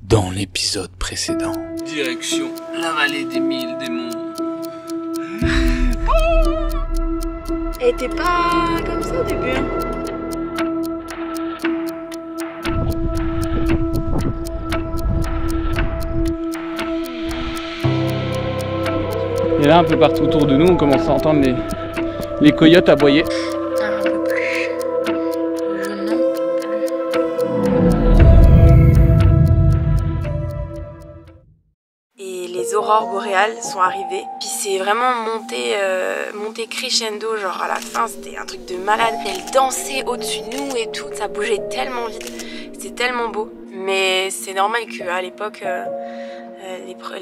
dans l'épisode précédent. Direction la vallée des mille démons. Et t'es pas comme ça au début, hein. Et là, un peu partout autour de nous, on commence à entendre les coyotes aboyer. Un peu plus. Je n'en plus. Et les aurores boréales sont arrivées. Puis c'est vraiment monté crescendo, genre à la fin c'était un truc de malade. Elles dansaient au-dessus de nous et tout, ça bougeait tellement vite. C'était tellement beau. Mais c'est normal qu'à l'époque,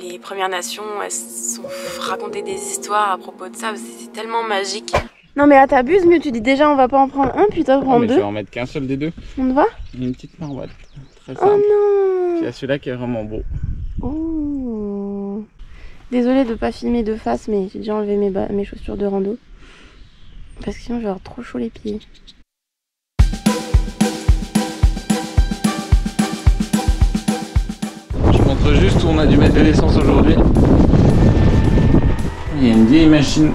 les Premières Nations, elles se sont racontées des histoires à propos de ça, c'est tellement magique. Non mais t'abuses, mieux tu dis déjà on va pas en prendre un, puis t'en prends deux. Je vais en mettre qu'un seul des deux. On te va? Une petite marotte, très simple. Oh non! Puis il y a celui-là qui est vraiment beau. Oh. Désolée de pas filmer de face, mais j'ai déjà enlevé mes chaussures de rando. Parce que sinon je vais avoir trop chaud les pieds. Je montre juste où on a dû mettre de l'essence aujourd'hui. Il y a une vieille machine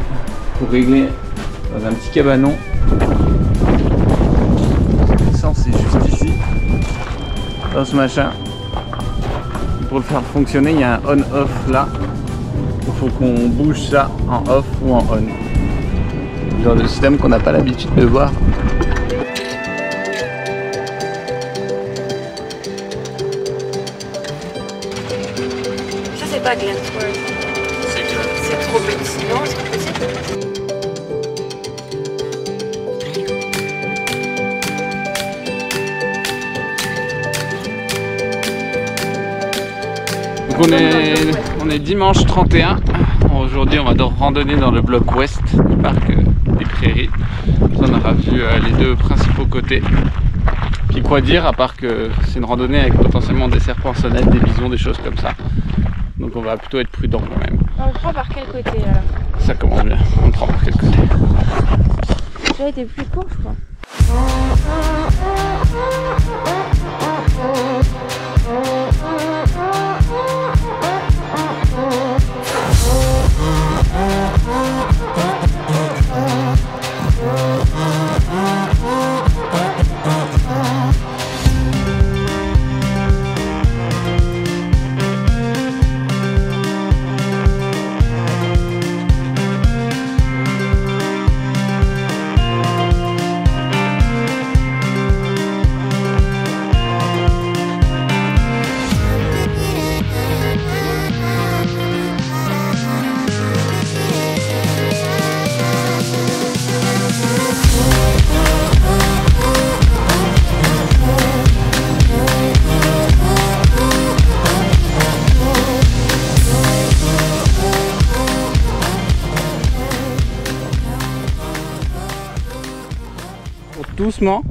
pour régler dans un petit cabanon. L'essence c'est juste ici, dans ce machin. Pour le faire fonctionner, il y a un on-off là. Il faut qu'on bouge ça en off ou en on. Genre de système qu'on n'a pas l'habitude de voir. Ça c'est pas Glensworth. C'est trop petit, non? C'est trop petit. Donc on est dimanche 31. Aujourd'hui on va randonner dans le bloc ouest du parc des Prairies. On aura vu les deux principaux côtés. Puis quoi dire à part que c'est une randonnée avec potentiellement des serpents sonnettes, des bisons, des choses comme ça. Donc on va plutôt être prudent quand même. On le prend par quel côté alors? Ça commence bien, on le prend par quel côté? Celui-là était plus court je crois. Doucement,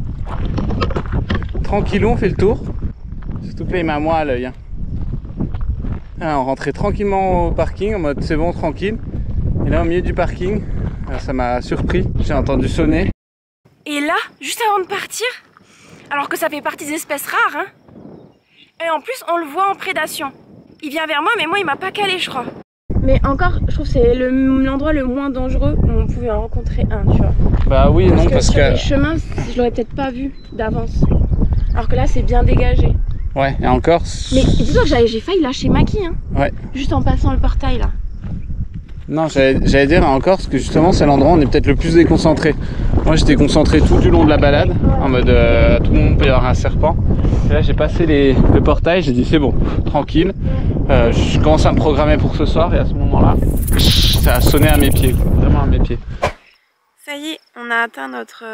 tranquillou, on fait le tour. Surtout que là il m'a moi à l'œil. Hein. On rentrait tranquillement au parking en mode c'est bon, tranquille. Et là au milieu du parking, ça m'a surpris, j'ai entendu sonner. Et là, juste avant de partir, alors que ça fait partie des espèces rares, hein, et en plus on le voit en prédation. Il vient vers moi, mais moi il m'a pas calé je crois. Mais encore, je trouve que c'est l'endroit le moins dangereux où on pouvait en rencontrer un, tu vois. Bah oui, non, parce sur que... les chemins, je l'aurais peut-être pas vu d'avance. Alors que là, c'est bien dégagé. Ouais, et encore... Mais dis-toi que j'ai failli lâcher Maki, hein. Ouais. Juste en passant le portail, là. Non, j'allais dire encore, parce que justement, c'est l'endroit où on est peut-être le plus déconcentré. Moi, j'étais concentré tout du long de la balade, en mode à tout moment, il peut y avoir un serpent. Et là, j'ai passé le portail, j'ai dit c'est bon, tranquille. Je commence à me programmer pour ce soir, et à ce moment-là, ça a sonné à mes pieds, quoi, vraiment à mes pieds. Ça y est, on a atteint notre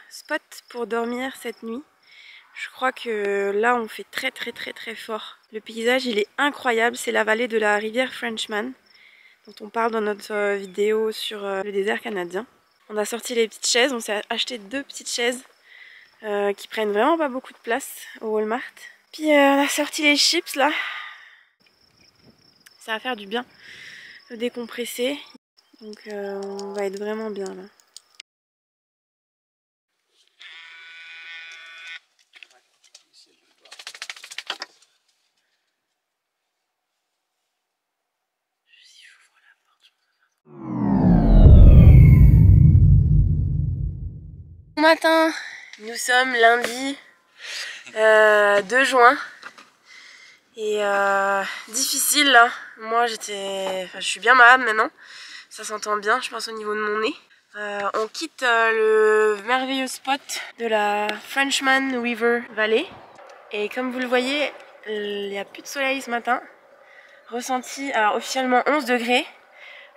spot pour dormir cette nuit. Je crois que là, on fait très fort. Le paysage, il est incroyable. C'est la vallée de la rivière Frenchman, dont on parle dans notre vidéo sur le désert canadien. On a sorti les petites chaises, on s'est acheté 2 petites chaises qui prennent vraiment pas beaucoup de place au Walmart. Puis on a sorti les chips là. Ça va faire du bien de décompresser. Donc on va être vraiment bien là. matin, nous sommes lundi 2 juin et difficile là. Moi je suis bien malade maintenant, ça s'entend bien je pense au niveau de mon nez. On quitte le merveilleux spot de la Frenchman River Valley et comme vous le voyez, il n'y a plus de soleil ce matin. Ressenti, alors officiellement 11 degrés,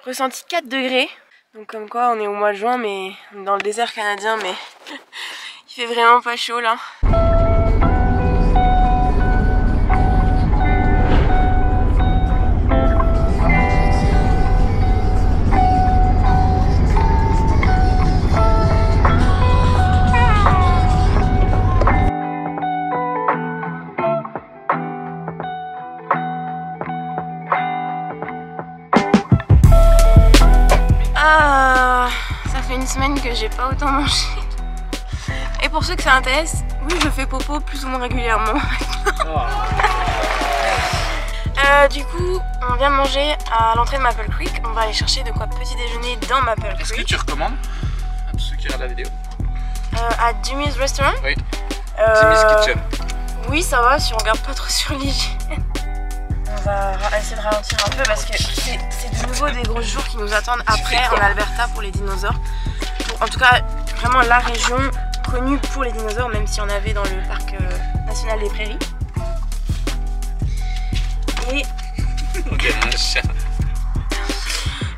ressenti 4 degrés. Donc comme quoi on est au mois de juin mais on est dans le désert canadien mais il fait vraiment pas chaud là. Ça fait une semaine que j'ai pas autant mangé. Et pour ceux que ça intéresse, oui je fais popo plus ou moins régulièrement. Du coup, on vient de manger à l'entrée de Maple Creek. On va aller chercher de quoi petit déjeuner dans Maple Creek. Est-ce que tu recommandes à tous ceux qui regardent la vidéo? À Jimmy's Restaurant? Oui. Jimmy's Kitchen. Oui, ça va si on regarde pas trop sur l'hygiène. On va essayer de ralentir un peu parce que c'est de nouveau des gros jours qui nous attendent après en Alberta pour les dinosaures. En tout cas, vraiment la région connue pour les dinosaures, même si on avait dans le parc national des prairies. Et... On dirait un chat.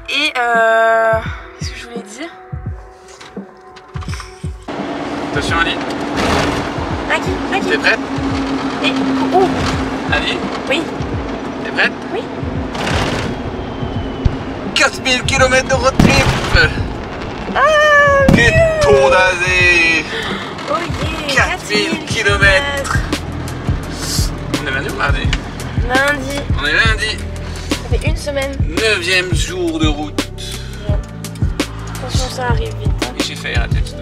Et qu'est-ce que je voulais dire? Attention Ali. Maki. T'es prête? Et... Oh. Ali? Oui. T'es prête? Oui. 4000 km de road trip. Ah, Che d'Asie. Oh yeah, 4000 km. On est lundi ou mardi? Lundi. On est lundi. Ça fait une semaine. 9e jour de route. Ouais. Attention, ça arrive vite. Hein. Et j'ai fait un texte.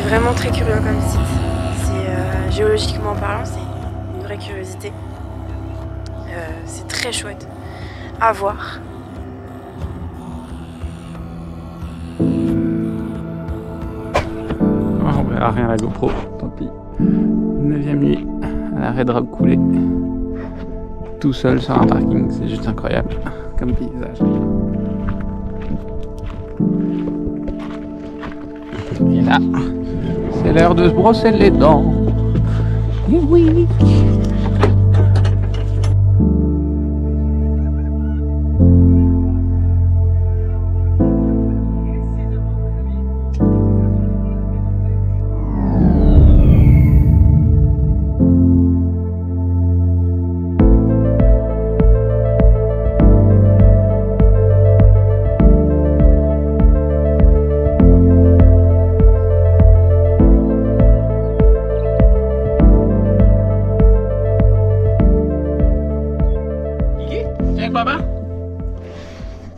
Vraiment très curieux comme site. C'est géologiquement parlant, c'est une vraie curiosité. C'est très chouette à voir. On verra rien à la GoPro, tant pis. 9e nuit à la Red Rock coulée. Tout seul sur un parking, c'est juste incroyable comme paysage. Et là, c'est l'heure de se brosser les dents. Et oui.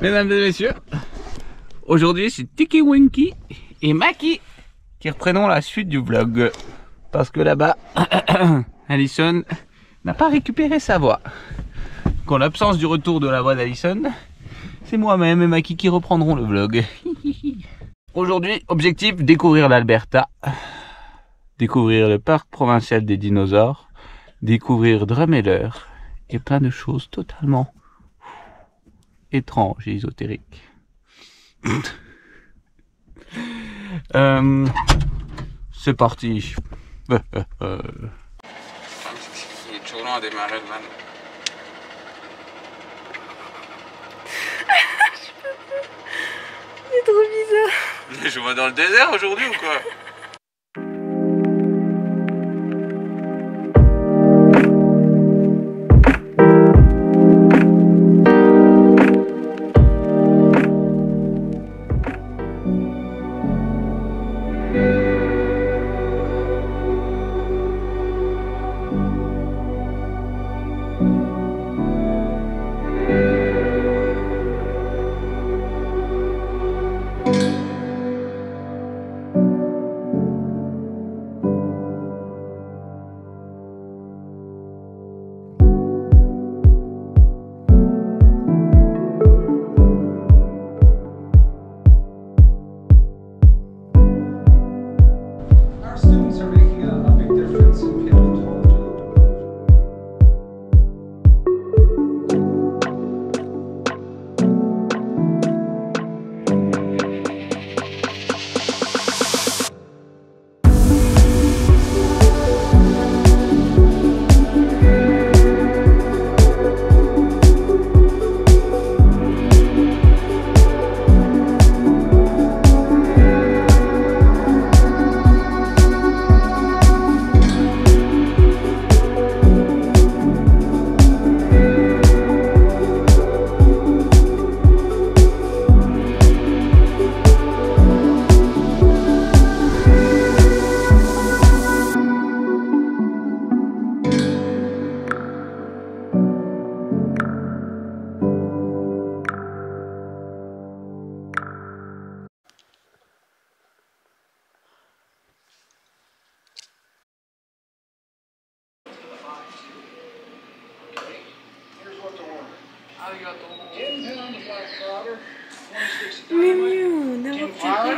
Mesdames et messieurs, aujourd'hui c'est Tiki Winky et Maki qui reprenons la suite du vlog. Parce que là-bas, Alison n'a pas récupéré sa voix. Qu'en l'absence du retour de la voix d'Alison, c'est moi-même et Maki qui reprendront le vlog. Aujourd'hui, objectif, découvrir l'Alberta, découvrir le parc provincial des dinosaures, découvrir Drumheller et plein de choses totalement étranges et ésotériques. C'est parti. Il est toujours long à démarrer le man. trop bizarre. Je vois dans le désert aujourd'hui ou quoi?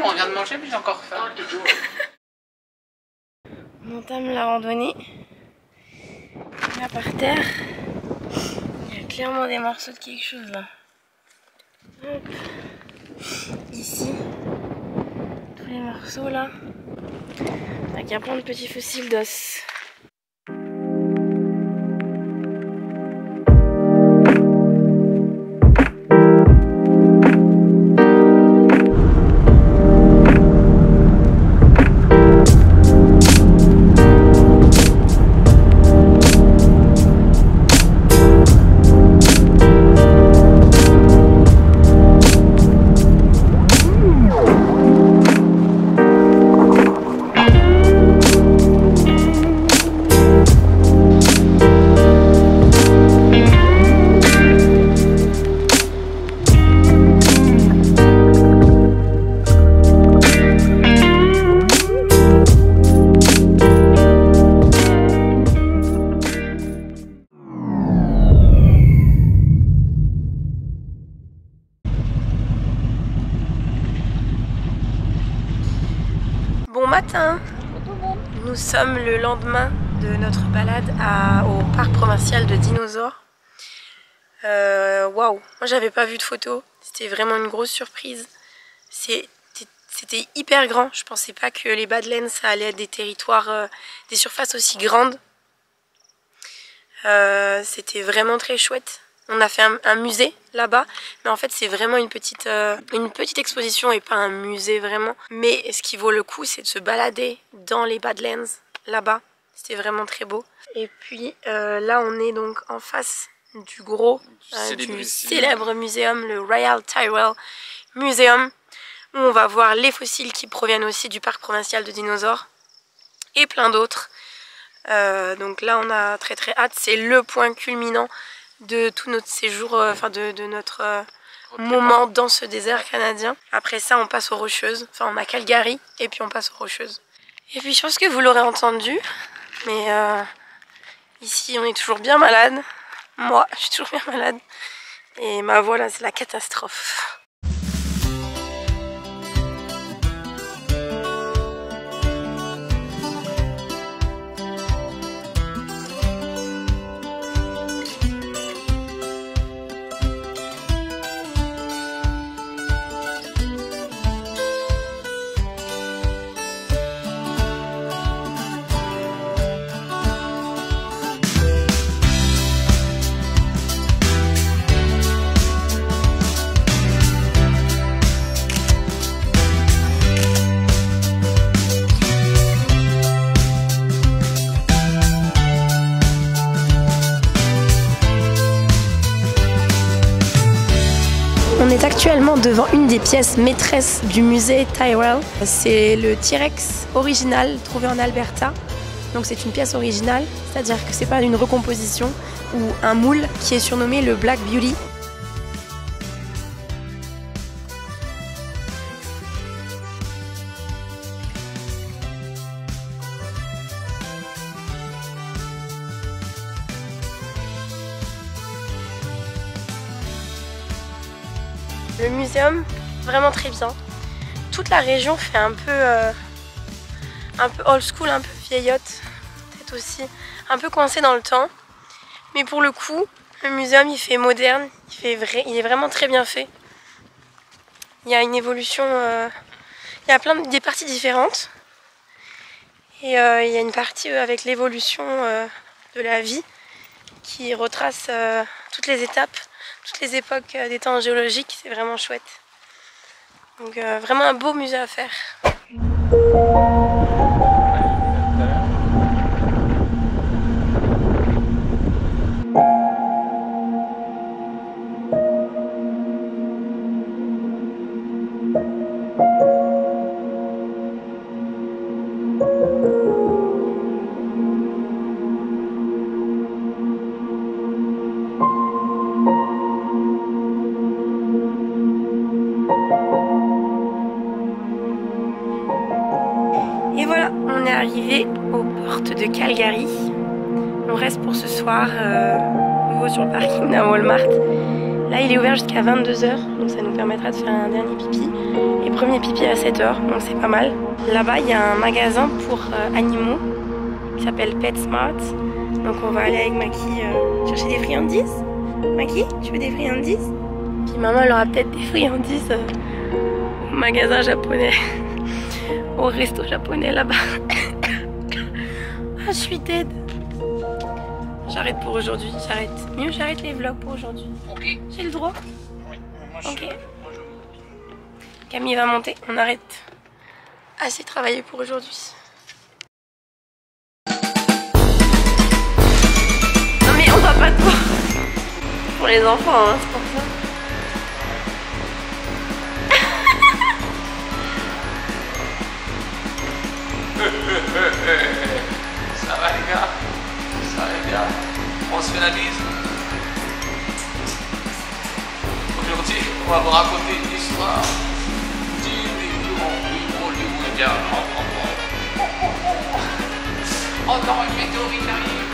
On vient de manger puis j'ai encore faim. On entame la randonnée. Là par terre, il y a clairement des morceaux de quelque chose là. Hop. Ici, tous les morceaux là. Il y a plein de petits fossiles d'os. Bon matin! Nous sommes le lendemain de notre balade au parc provincial de dinosaures. Waouh! Moi j'avais pas vu de photos, c'était vraiment une grosse surprise. C'était hyper grand, je pensais pas que les Badlands ça allait être des territoires, des surfaces aussi grandes. C'était vraiment très chouette. On a fait un musée là-bas, mais en fait c'est vraiment une petite exposition et pas un musée vraiment. Mais ce qui vaut le coup, c'est de se balader dans les Badlands là-bas. C'était vraiment très beau. Et puis là on est donc en face du célèbre muséum, le Royal Tyrrell Museum, où on va voir les fossiles qui proviennent aussi du parc provincial de dinosaures et plein d'autres. Donc là on a très hâte, c'est le point culminant de tout notre séjour, de notre moment dans ce désert canadien. Après ça on passe aux Rocheuses, enfin on a Calgary et puis on passe aux Rocheuses. Et puis je pense que vous l'aurez entendu, mais ici on est toujours bien malade. Moi je suis toujours bien malade et ma voix là c'est la catastrophe. actuellement devant une des pièces maîtresses du musée Tyrrell. C'est le T-Rex original trouvé en Alberta. Donc c'est une pièce originale, c'est-à-dire que c'est pas une recomposition ou un moule qui est surnommé le Black Beauty. Le muséum, vraiment très bien. Toute la région fait un peu old school, un peu vieillotte, peut-être aussi un peu coincé dans le temps. Mais pour le coup, le muséum il fait moderne, il est vraiment très bien fait. Il y a une évolution, il y a des parties différentes. Et il y a une partie avec l'évolution de la vie qui retrace toutes les étapes, toutes les époques des temps géologiques, c'est vraiment chouette. Donc vraiment un beau musée à faire. Et voilà, on est arrivé aux portes de Calgary. On reste pour ce soir, nouveau sur le parking d'un Walmart. Là, il est ouvert jusqu'à 22 h, donc ça nous permettra de faire un dernier pipi. Et premier pipi à 7 h, donc c'est pas mal. Là-bas, il y a un magasin pour animaux qui s'appelle PetSmart. Donc on va aller avec Maki chercher des friandises. Maki, tu veux des friandises? Puis maman, elle aura peut-être des friandises au magasin japonais. Au resto japonais là-bas. Ah, je suis dead. J'arrête pour aujourd'hui, j'arrête. Mieux, j'arrête les vlogs pour aujourd'hui. Ok. J'ai le droit? Oui, moi je Camille va monter, on arrête. Assez travaillé pour aujourd'hui. Non mais on va pas te voir. Pour les enfants, hein, c'est pour ça. Ça va les gars? Ça va bien? On se fait la bise? Aujourd'hui, on va vous raconter une histoire du Hollywoodien. Oh non, une météorite arrive!